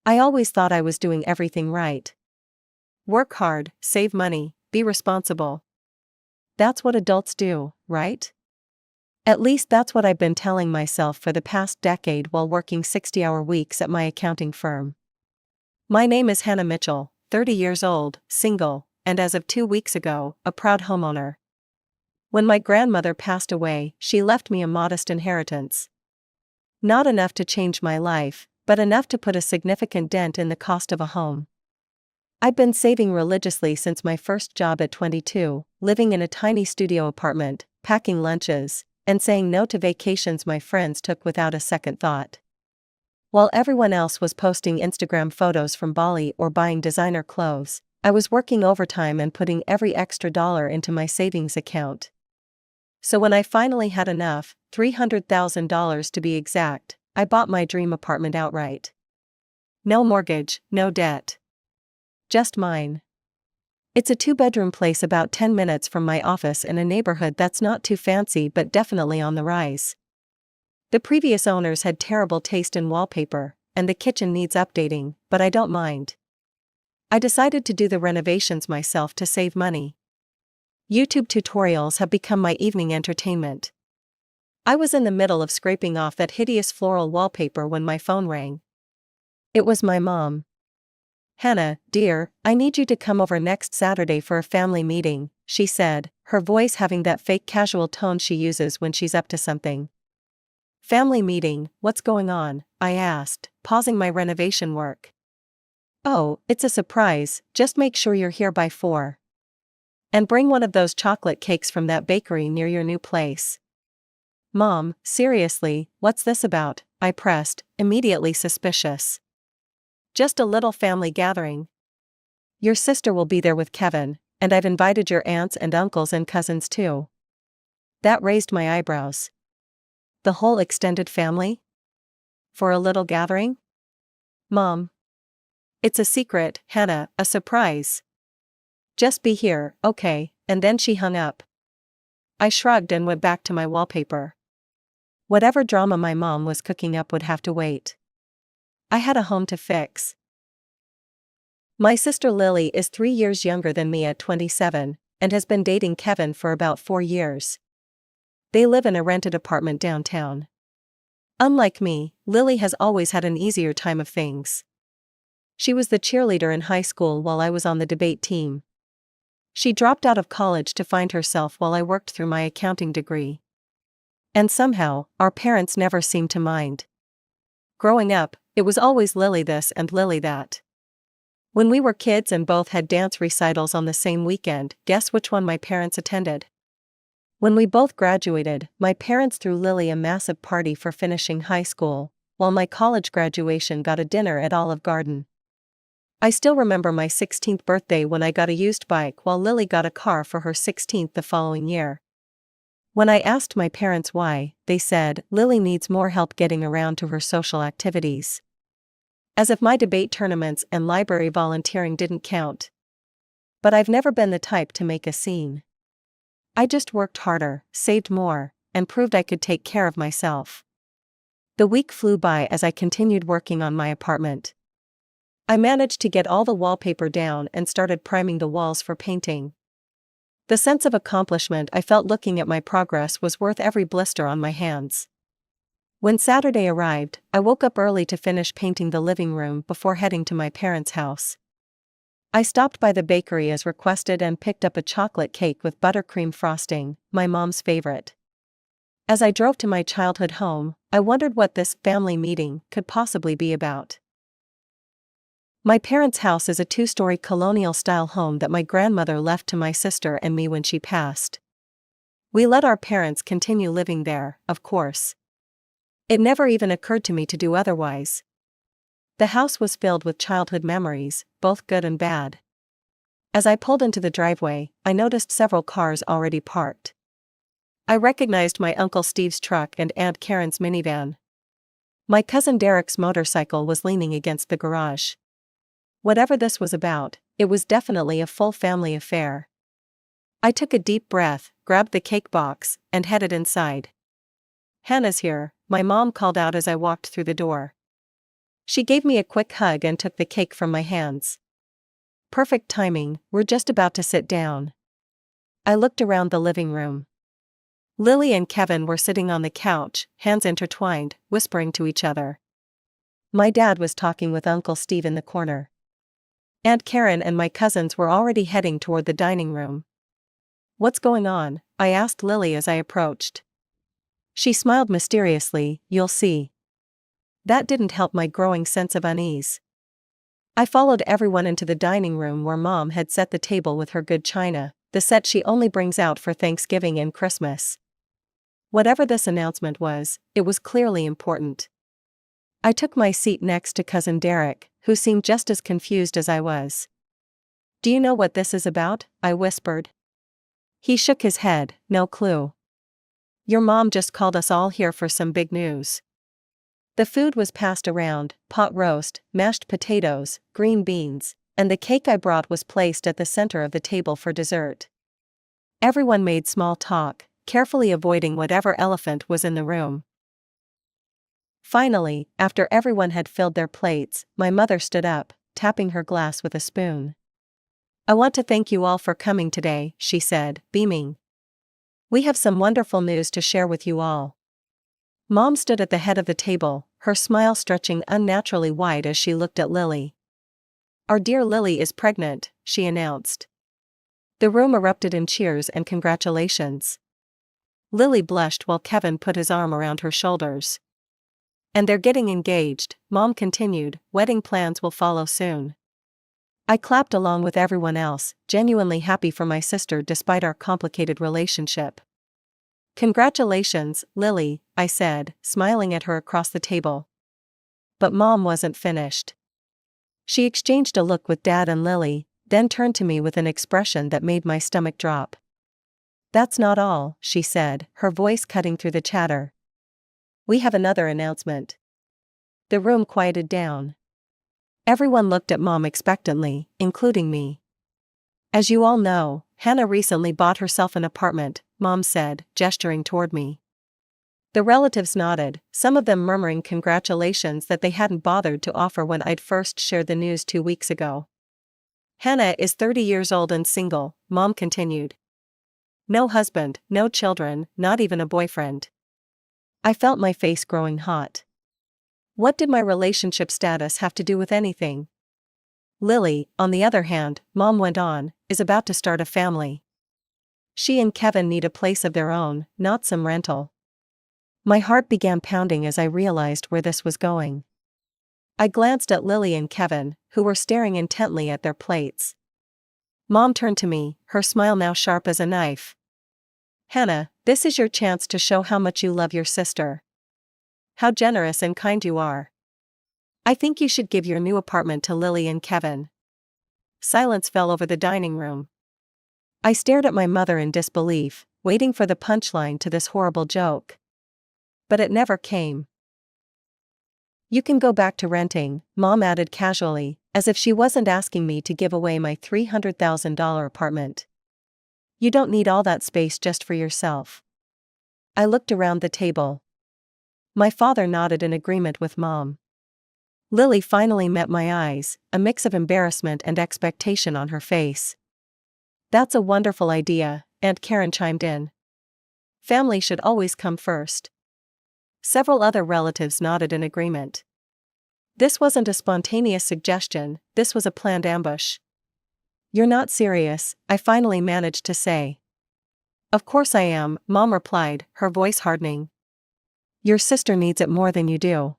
I always thought I was doing everything right. Work hard, save money, be responsible. That's what adults do, right? At least that's what I've been telling myself for the past decade while working 60-hour weeks at my accounting firm. My name is Hannah Mitchell, 30 years old, single, and as of 2 weeks ago, a proud homeowner. When my grandmother passed away, she left me a modest inheritance. Not enough to change my life, but enough to put a significant dent in the cost of a home. I've been saving religiously since my first job at 22, living in a tiny studio apartment, packing lunches, and saying no to vacations my friends took without a second thought. While everyone else was posting Instagram photos from Bali or buying designer clothes, I was working overtime and putting every extra dollar into my savings account. So when I finally had enough, $300,000 to be exact, I bought my dream apartment outright. No mortgage, no debt. Just mine. It's a 2-bedroom place about 10 minutes from my office in a neighborhood that's not too fancy but definitely on the rise. The previous owners had terrible taste in wallpaper, and the kitchen needs updating, but I don't mind. I decided to do the renovations myself to save money. YouTube tutorials have become my evening entertainment. I was in the middle of scraping off that hideous floral wallpaper when my phone rang. It was my mom. "Hannah, dear, I need you to come over next Saturday for a family meeting," she said, her voice having that fake casual tone she uses when she's up to something. "Family meeting, what's going on?" I asked, pausing my renovation work. "Oh, it's a surprise, just make sure you're here by 4. And bring one of those chocolate cakes from that bakery near your new place." "Mom, seriously, what's this about?" I pressed, immediately suspicious. "Just a little family gathering. Your sister will be there with Kevin, and I've invited your aunts and uncles and cousins too." That raised my eyebrows. The whole extended family? For a little gathering? "Mom. It's a secret, Hannah, a surprise. Just be here, okay?" And then she hung up. I shrugged and went back to my wallpaper. Whatever drama my mom was cooking up would have to wait. I had a home to fix. My sister Lily is 3 years younger than me at 27, and has been dating Kevin for about 4 years. They live in a rented apartment downtown. Unlike me, Lily has always had an easier time of things. She was the cheerleader in high school while I was on the debate team. She dropped out of college to find herself while I worked through my accounting degree. And somehow, our parents never seemed to mind. Growing up, it was always Lily this and Lily that. When we were kids and both had dance recitals on the same weekend, guess which one my parents attended? When we both graduated, my parents threw Lily a massive party for finishing high school, while my college graduation got a dinner at Olive Garden. I still remember my 16th birthday when I got a used bike while Lily got a car for her 16th the following year. When I asked my parents why, they said, "Lily needs more help getting around to her social activities." As if my debate tournaments and library volunteering didn't count. But I've never been the type to make a scene. I just worked harder, saved more, and proved I could take care of myself. The week flew by as I continued working on my apartment. I managed to get all the wallpaper down and started priming the walls for painting. The sense of accomplishment I felt looking at my progress was worth every blister on my hands. When Saturday arrived, I woke up early to finish painting the living room before heading to my parents' house. I stopped by the bakery as requested and picked up a chocolate cake with buttercream frosting, my mom's favorite. As I drove to my childhood home, I wondered what this family meeting could possibly be about. My parents' house is a 2-story colonial-style home that my grandmother left to my sister and me when she passed. We let our parents continue living there, of course. It never even occurred to me to do otherwise. The house was filled with childhood memories, both good and bad. As I pulled into the driveway, I noticed several cars already parked. I recognized my Uncle Steve's truck and Aunt Karen's minivan. My cousin Derek's motorcycle was leaning against the garage. Whatever this was about, it was definitely a full family affair. I took a deep breath, grabbed the cake box, and headed inside. "Hannah's here," my mom called out as I walked through the door. She gave me a quick hug and took the cake from my hands. Perfect timing, we're just about to sit down. I looked around the living room. Lily and Kevin were sitting on the couch, hands intertwined, whispering to each other. My dad was talking with Uncle Steve in the corner. Aunt Karen and my cousins were already heading toward the dining room. "What's going on?" I asked Lily as I approached. She smiled mysteriously. "You'll see." That didn't help my growing sense of unease. I followed everyone into the dining room where Mom had set the table with her good china, the set she only brings out for Thanksgiving and Christmas. Whatever this announcement was, it was clearly important. I took my seat next to Cousin Derek, who seemed just as confused as I was. "Do you know what this is about?" I whispered. He shook his head. "No clue." "Your mom just called us all here for some big news." The food was passed around: pot roast, mashed potatoes, green beans, and the cake I brought was placed at the center of the table for dessert. Everyone made small talk, carefully avoiding whatever elephant was in the room. Finally, after everyone had filled their plates, my mother stood up, tapping her glass with a spoon. "I want to thank you all for coming today," she said, beaming. "We have some wonderful news to share with you all." Mom stood at the head of the table, her smile stretching unnaturally wide as she looked at Lily. "Our dear Lily is pregnant," she announced. The room erupted in cheers and congratulations. Lily blushed while Kevin put his arm around her shoulders. "And they're getting engaged," Mom continued. "Wedding plans will follow soon." I clapped along with everyone else, genuinely happy for my sister despite our complicated relationship. "Congratulations, Lily," I said, smiling at her across the table. But Mom wasn't finished. She exchanged a look with Dad and Lily, then turned to me with an expression that made my stomach drop. "That's not all," she said, her voice cutting through the chatter. "We have another announcement." The room quieted down. Everyone looked at Mom expectantly, including me. "As you all know, Hannah recently bought herself an apartment," Mom said, gesturing toward me. The relatives nodded, some of them murmuring congratulations that they hadn't bothered to offer when I'd first shared the news 2 weeks ago. "Hannah is 30 years old and single," Mom continued. "No husband, no children, not even a boyfriend." I felt my face growing hot. What did my relationship status have to do with anything? Lily, on the other hand, Mom went on, is about to start a family. She and Kevin need a place of their own, not some rental. My heart began pounding as I realized where this was going. I glanced at Lily and Kevin, who were staring intently at their plates. Mom turned to me, her smile now sharp as a knife. "Hannah, this is your chance to show how much you love your sister. How generous and kind you are. I think you should give your new apartment to Lily and Kevin." Silence fell over the dining room. I stared at my mother in disbelief, waiting for the punchline to this horrible joke. But it never came. "You can go back to renting," Mom added casually, as if she wasn't asking me to give away my $300,000 apartment. "You don't need all that space just for yourself." I looked around the table. My father nodded in agreement with Mom. Lily finally met my eyes, a mix of embarrassment and expectation on her face. "That's a wonderful idea," Aunt Karen chimed in. "Family should always come first." Several other relatives nodded in agreement. This wasn't a spontaneous suggestion, this was a planned ambush. "You're not serious," I finally managed to say. "Of course I am," Mom replied, her voice hardening. "Your sister needs it more than you do."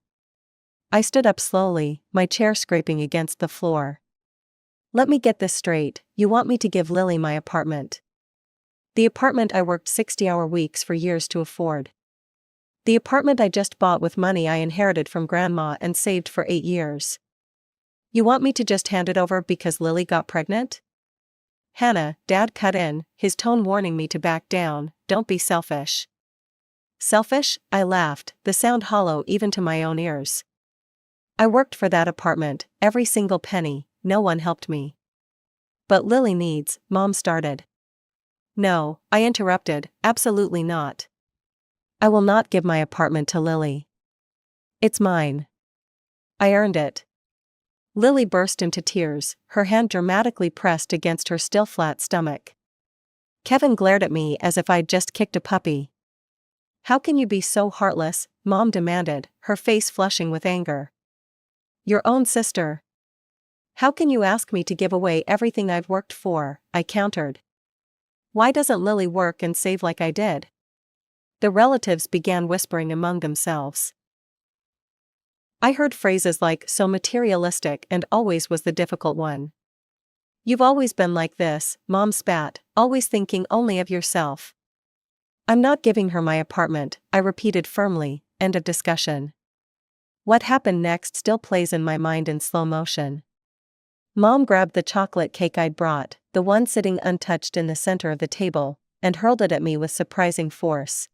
I stood up slowly, my chair scraping against the floor. "Let me get this straight, you want me to give Lily my apartment?" "The apartment I worked 60-hour weeks for years to afford. The apartment I just bought with money I inherited from Grandma and saved for 8 years. You want me to just hand it over because Lily got pregnant?" "Hannah," Dad cut in, his tone warning me to back down, "don't be selfish." "Selfish?" I laughed, the sound hollow even to my own ears. "I worked for that apartment, every single penny, no one helped me." "But Lily needs," Mom started. "No," I interrupted, "absolutely not. I will not give my apartment to Lily. It's mine." I earned it. Lily burst into tears, her hand dramatically pressed against her still flat stomach. Kevin glared at me as if I'd just kicked a puppy. How can you be so heartless? Mom demanded, her face flushing with anger. Your own sister. How can you ask me to give away everything I've worked for? I countered. Why doesn't Lily work and save like I did? The relatives began whispering among themselves. I heard phrases like so materialistic and always was the difficult one. You've always been like this, Mom spat, always thinking only of yourself. I'm not giving her my apartment, I repeated firmly, end of discussion. What happened next still plays in my mind in slow motion. Mom grabbed the chocolate cake I'd brought, the one sitting untouched in the center of the table, and hurled it at me with surprising force.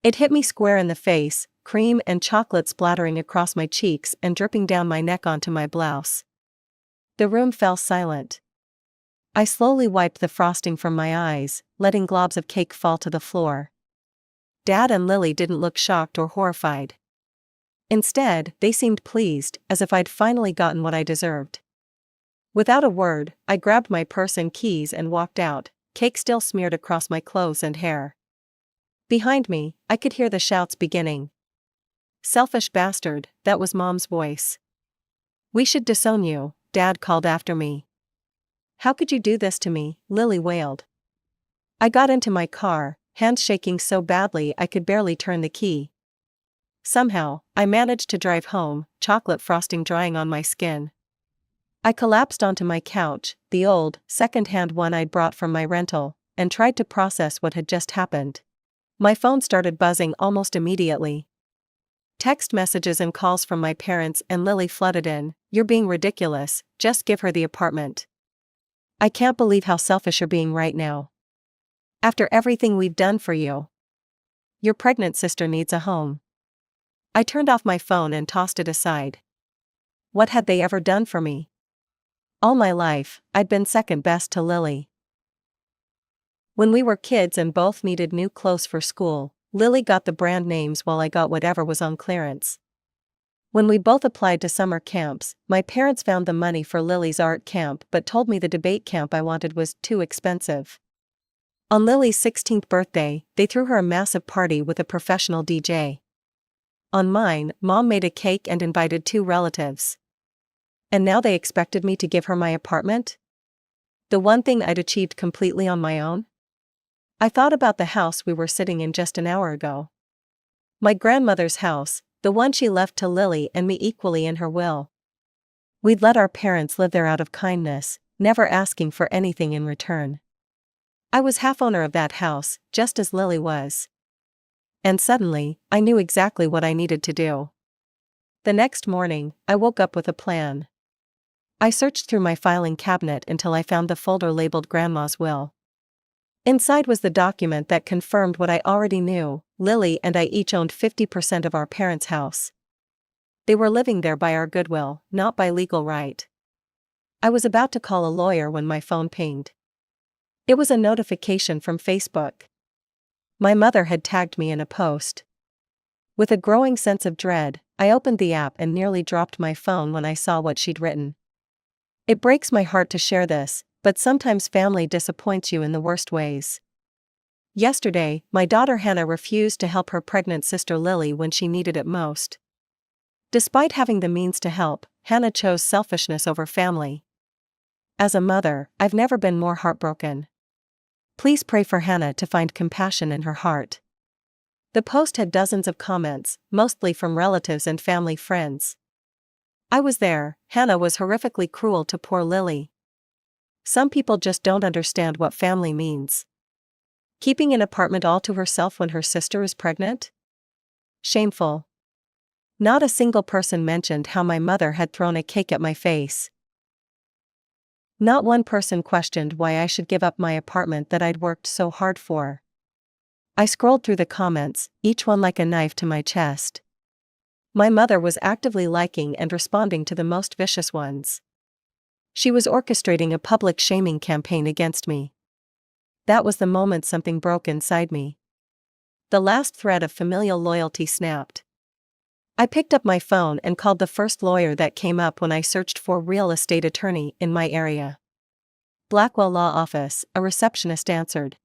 It hit me square in the face, cream and chocolate splattering across my cheeks and dripping down my neck onto my blouse. The room fell silent. I slowly wiped the frosting from my eyes, letting globs of cake fall to the floor. Dad and Lily didn't look shocked or horrified. Instead, they seemed pleased, as if I'd finally gotten what I deserved. Without a word, I grabbed my purse and keys and walked out, cake still smeared across my clothes and hair. Behind me, I could hear the shouts beginning. Selfish bastard, that was Mom's voice. We should disown you, Dad called after me. How could you do this to me? Lily wailed. I got into my car, hands shaking so badly I could barely turn the key. Somehow, I managed to drive home, chocolate frosting drying on my skin. I collapsed onto my couch, the old, second-hand one I'd brought from my rental, and tried to process what had just happened. My phone started buzzing almost immediately. Text messages and calls from my parents and Lily flooded in. You're being ridiculous, just give her the apartment. I can't believe how selfish you're being right now. After everything we've done for you. Your pregnant sister needs a home. I turned off my phone and tossed it aside. What had they ever done for me? All my life, I'd been second best to Lily. When we were kids and both needed new clothes for school, Lily got the brand names while I got whatever was on clearance. When we both applied to summer camps, my parents found the money for Lily's art camp but told me the debate camp I wanted was too expensive. On Lily's 16th birthday, they threw her a massive party with a professional DJ. On mine, Mom made a cake and invited 2 relatives. And now they expected me to give her my apartment? The one thing I'd achieved completely on my own? I thought about the house we were sitting in just an hour ago. My grandmother's house, the one she left to Lily and me equally in her will. We'd let our parents live there out of kindness, never asking for anything in return. I was half owner of that house, just as Lily was. And suddenly, I knew exactly what I needed to do. The next morning, I woke up with a plan. I searched through my filing cabinet until I found the folder labeled Grandma's Will. Inside was the document that confirmed what I already knew. Lily and I each owned 50% of our parents' house. They were living there by our goodwill, not by legal right. I was about to call a lawyer when my phone pinged. It was a notification from Facebook. My mother had tagged me in a post. With a growing sense of dread, I opened the app and nearly dropped my phone when I saw what she'd written. It breaks my heart to share this, but sometimes family disappoints you in the worst ways. Yesterday, my daughter Hannah refused to help her pregnant sister Lily when she needed it most. Despite having the means to help, Hannah chose selfishness over family. As a mother, I've never been more heartbroken. Please pray for Hannah to find compassion in her heart. The post had dozens of comments, mostly from relatives and family friends. I was there. Hannah was horrifically cruel to poor Lily. Some people just don't understand what family means. Keeping an apartment all to herself when her sister is pregnant? Shameful. Not a single person mentioned how my mother had thrown a cake at my face. Not one person questioned why I should give up my apartment that I'd worked so hard for. I scrolled through the comments, each one like a knife to my chest. My mother was actively liking and responding to the most vicious ones. She was orchestrating a public shaming campaign against me. That was the moment something broke inside me. The last thread of familial loyalty snapped. I picked up my phone and called the first lawyer that came up when I searched for real estate attorney in my area. Blackwell Law Office, a receptionist answered.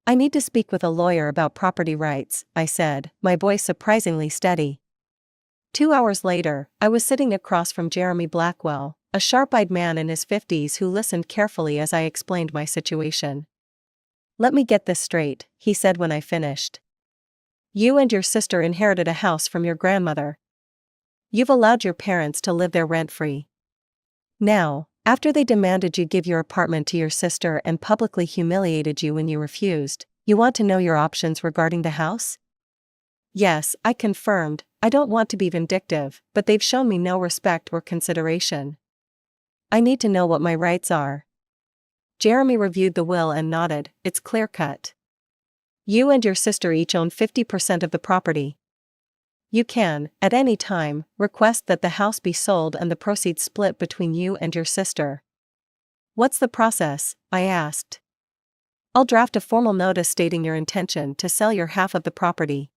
I need to speak with a lawyer about property rights, I said, my voice surprisingly steady. 2 hours later, I was sitting across from Jeremy Blackwell, a sharp-eyed man in his 50s who listened carefully as I explained my situation. Let me get this straight, he said when I finished. You and your sister inherited a house from your grandmother. You've allowed your parents to live there rent-free. Now, after they demanded you give your apartment to your sister and publicly humiliated you when you refused, you want to know your options regarding the house? Yes, I confirmed. I don't want to be vindictive, but they've shown me no respect or consideration. I need to know what my rights are. Jeremy reviewed the will and nodded. It's clear-cut. You and your sister each own 50% of the property. You can, at any time, request that the house be sold and the proceeds split between you and your sister. What's the process? I asked. I'll draft a formal notice stating your intention to sell your half of the property.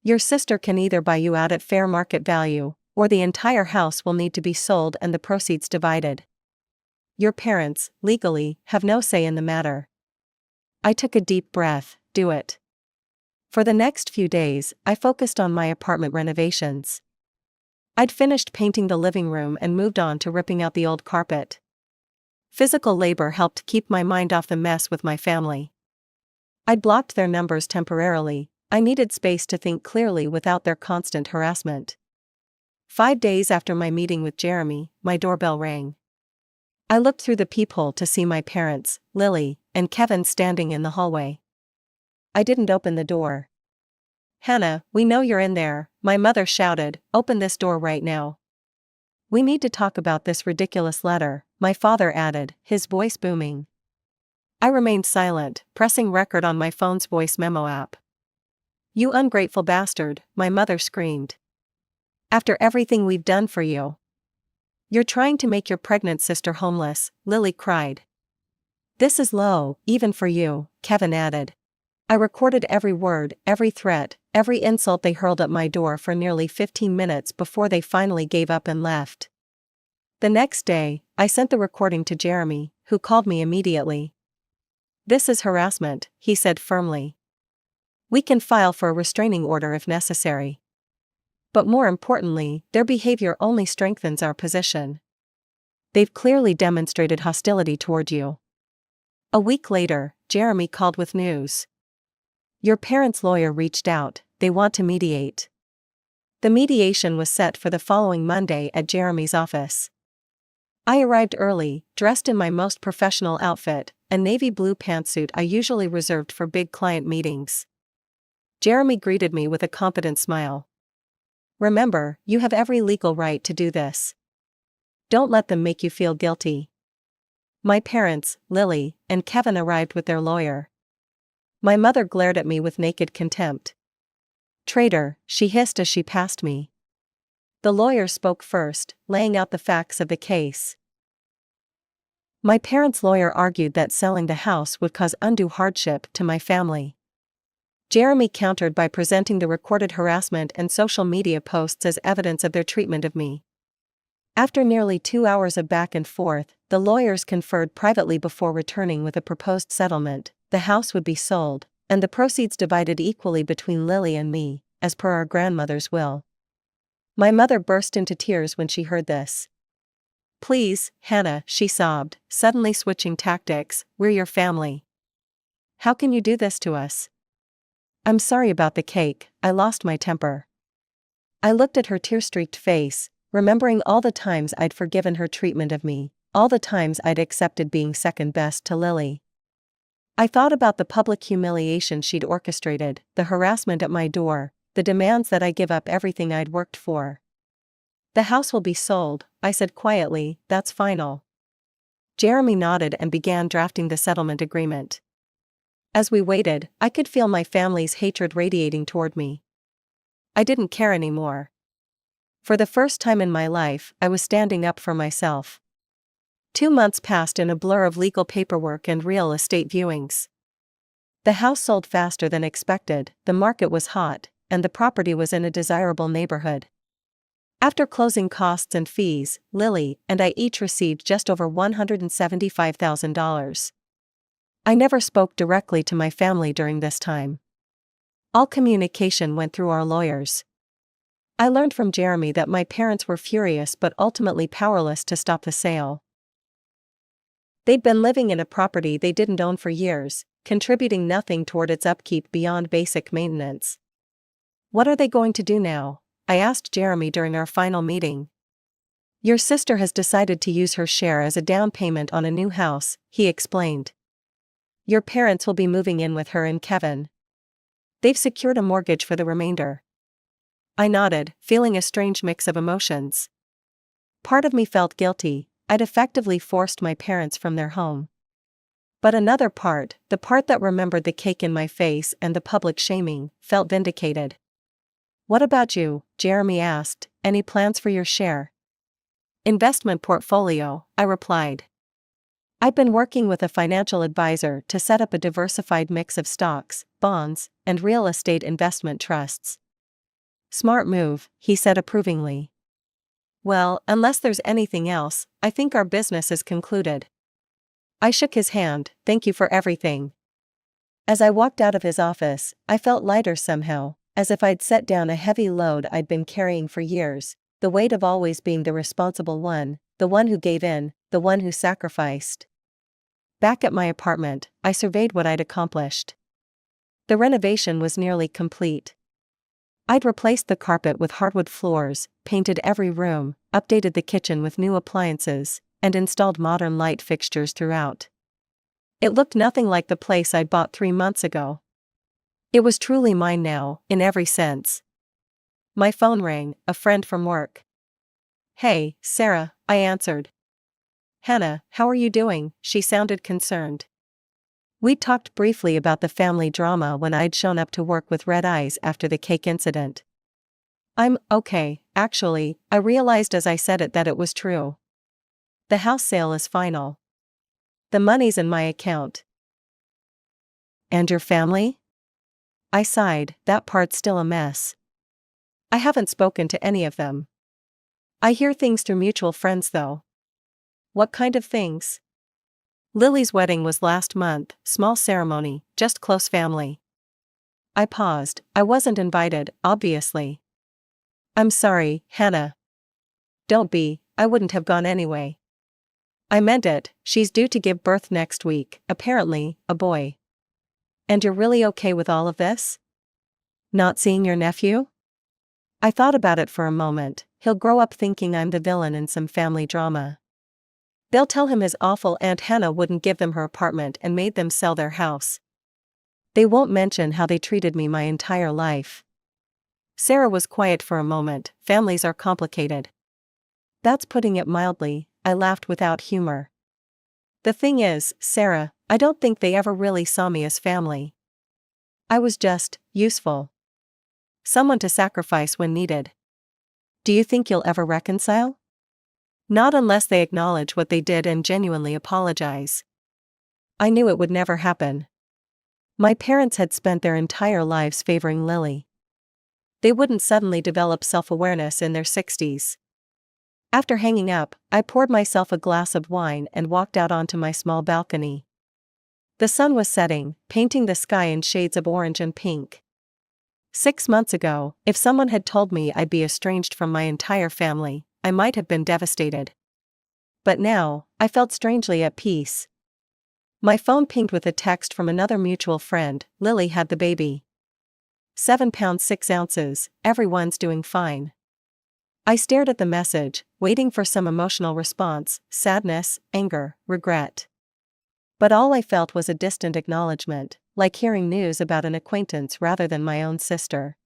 Your sister can either buy you out at fair market value, or the entire house will need to be sold and the proceeds divided. Your parents, legally, have no say in the matter. I took a deep breath. Do it. For the next few days, I focused on my apartment renovations. I'd finished painting the living room and moved on to ripping out the old carpet. Physical labor helped keep my mind off the mess with my family. I'd blocked their numbers temporarily. I needed space to think clearly without their constant harassment. 5 days after my meeting with Jeremy, my doorbell rang. I looked through the peephole to see my parents, Lily, and Kevin standing in the hallway. I didn't open the door. Hannah, we know you're in there, my mother shouted, open this door right now. We need to talk about this ridiculous letter, my father added, his voice booming. I remained silent, pressing record on my phone's voice memo app. You ungrateful bastard, my mother screamed. After everything we've done for you. You're trying to make your pregnant sister homeless, Lily cried. This is low, even for you, Kevin added. I recorded every word, every threat, every insult they hurled at my door for nearly 15 minutes before they finally gave up and left. The next day, I sent the recording to Jeremy, who called me immediately. This is harassment, he said firmly. We can file for a restraining order if necessary. But more importantly, their behavior only strengthens our position. They've clearly demonstrated hostility toward you. A week later, Jeremy called with news. Your parents' lawyer reached out, they want to mediate. The mediation was set for the following Monday at Jeremy's office. I arrived early, dressed in my most professional outfit, a navy blue pantsuit I usually reserved for big client meetings. Jeremy greeted me with a confident smile. Remember, you have every legal right to do this. Don't let them make you feel guilty. My parents, Lily, and Kevin arrived with their lawyer. My mother glared at me with naked contempt. Traitor, she hissed as she passed me. The lawyer spoke first, laying out the facts of the case. My parents' lawyer argued that selling the house would cause undue hardship to my family. Jeremy countered by presenting the recorded harassment and social media posts as evidence of their treatment of me. After nearly 2 hours of back and forth, the lawyers conferred privately before returning with a proposed settlement. The house would be sold, and the proceeds divided equally between Lily and me, as per our grandmother's will. My mother burst into tears when she heard this. Please, Hannah, she sobbed, suddenly switching tactics, we're your family. How can you do this to us? I'm sorry about the cake, I lost my temper. I looked at her tear-streaked face, remembering all the times I'd forgiven her treatment of me, all the times I'd accepted being second best to Lily. I thought about the public humiliation she'd orchestrated, the harassment at my door, the demands that I give up everything I'd worked for. The house will be sold, I said quietly, that's final. Jeremy nodded and began drafting the settlement agreement. As we waited, I could feel my family's hatred radiating toward me. I didn't care anymore. For the first time in my life, I was standing up for myself. 2 months passed in a blur of legal paperwork and real estate viewings. The house sold faster than expected, the market was hot, and the property was in a desirable neighborhood. After closing costs and fees, Lily and I each received just over $175,000. I never spoke directly to my family during this time. All communication went through our lawyers. I learned from Jeremy that my parents were furious but ultimately powerless to stop the sale. They'd been living in a property they didn't own for years, contributing nothing toward its upkeep beyond basic maintenance. "What are they going to do now?" I asked Jeremy during our final meeting. "Your sister has decided to use her share as a down payment on a new house," he explained. "Your parents will be moving in with her and Kevin. They've secured a mortgage for the remainder." I nodded, feeling a strange mix of emotions. Part of me felt guilty. I'd effectively forced my parents from their home. But another part, the part that remembered the cake in my face and the public shaming, felt vindicated. "What about you?" Jeremy asked. "Any plans for your share?" "Investment portfolio," I replied. "I've been working with a financial advisor to set up a diversified mix of stocks, bonds, and real estate investment trusts." "Smart move," he said approvingly. "Well, unless there's anything else, I think our business is concluded." I shook his hand. "Thank you for everything." As I walked out of his office, I felt lighter somehow, as if I'd set down a heavy load I'd been carrying for years, the weight of always being the responsible one, the one who gave in, the one who sacrificed. Back at my apartment, I surveyed what I'd accomplished. The renovation was nearly complete. I'd replaced the carpet with hardwood floors, painted every room, updated the kitchen with new appliances, and installed modern light fixtures throughout. It looked nothing like the place I'd bought 3 months ago. It was truly mine now, in every sense. My phone rang, a friend from work. "Hey, Sarah," I answered. "Hannah, how are you doing?" She sounded concerned. We talked briefly about the family drama when I'd shown up to work with red eyes after the cake incident. "I'm okay, actually," I realized as I said it that it was true. "The house sale is final. The money's in my account." "And your family?" I sighed, that part's still a mess. "I haven't spoken to any of them. I hear things through mutual friends though." "What kind of things?" "Lily's wedding was last month, small ceremony, just close family." I paused. I wasn't invited, obviously. "I'm sorry, Hannah." "Don't be, I wouldn't have gone anyway." "I meant it, she's due to give birth next week, apparently, a boy." "And you're really okay with all of this? Not seeing your nephew?" I thought about it for a moment. He'll grow up thinking I'm the villain in some family drama. They'll tell him his awful Aunt Hannah wouldn't give them her apartment and made them sell their house. They won't mention how they treated me my entire life. Sarah was quiet for a moment. "Families are complicated." "That's putting it mildly," I laughed without humor. "The thing is, Sarah, I don't think they ever really saw me as family. I was just useful. Someone to sacrifice when needed." "Do you think you'll ever reconcile?" "Not unless they acknowledge what they did and genuinely apologize." I knew it would never happen. My parents had spent their entire lives favoring Lily. They wouldn't suddenly develop self-awareness in their 60s. After hanging up, I poured myself a glass of wine and walked out onto my small balcony. The sun was setting, painting the sky in shades of orange and pink. 6 months ago, if someone had told me I'd be estranged from my entire family, I might have been devastated. But now, I felt strangely at peace. My phone pinged with a text from another mutual friend. "Lily had the baby. 7 pounds 6 ounces, everyone's doing fine." I stared at the message, waiting for some emotional response, sadness, anger, regret. But all I felt was a distant acknowledgement, like hearing news about an acquaintance rather than my own sister.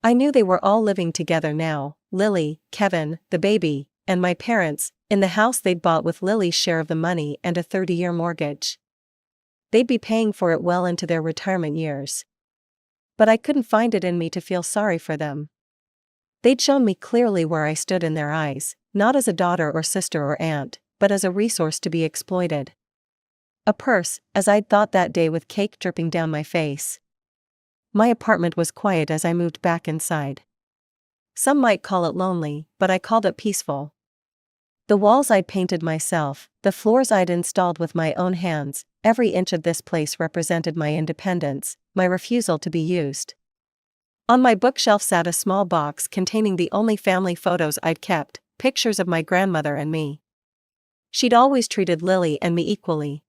I knew they were all living together now, Lily, Kevin, the baby, and my parents, in the house they'd bought with Lily's share of the money and a 30-year mortgage. They'd be paying for it well into their retirement years. But I couldn't find it in me to feel sorry for them. They'd shown me clearly where I stood in their eyes, not as a daughter or sister or aunt, but as a resource to be exploited. A purse, as I'd thought that day with cake dripping down my face. My apartment was quiet as I moved back inside. Some might call it lonely, but I called it peaceful. The walls I'd painted myself, the floors I'd installed with my own hands, every inch of this place represented my independence, my refusal to be used. On my bookshelf sat a small box containing the only family photos I'd kept, pictures of my grandmother and me. She'd always treated Lily and me equally.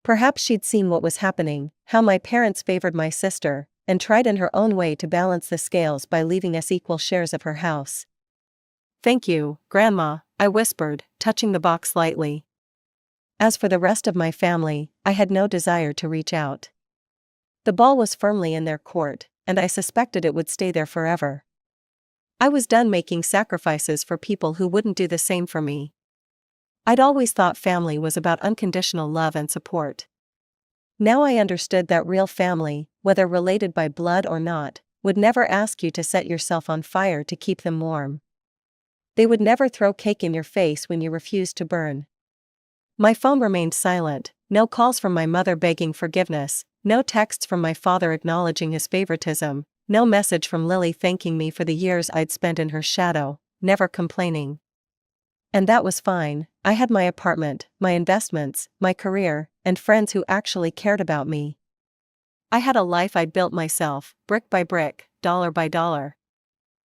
Perhaps she'd seen what was happening, how my parents favored my sister, and tried in her own way to balance the scales by leaving us equal shares of her house. "Thank you, Grandma," I whispered, touching the box lightly. As for the rest of my family, I had no desire to reach out. The ball was firmly in their court, and I suspected it would stay there forever. I was done making sacrifices for people who wouldn't do the same for me. I'd always thought family was about unconditional love and support. Now I understood that real family, whether related by blood or not, would never ask you to set yourself on fire to keep them warm. They would never throw cake in your face when you refused to burn. My phone remained silent, no calls from my mother begging forgiveness, no texts from my father acknowledging his favoritism, no message from Lily thanking me for the years I'd spent in her shadow, never complaining. And that was fine. I had my apartment, my investments, my career, and friends who actually cared about me. I had a life I'd built myself, brick by brick, dollar by dollar.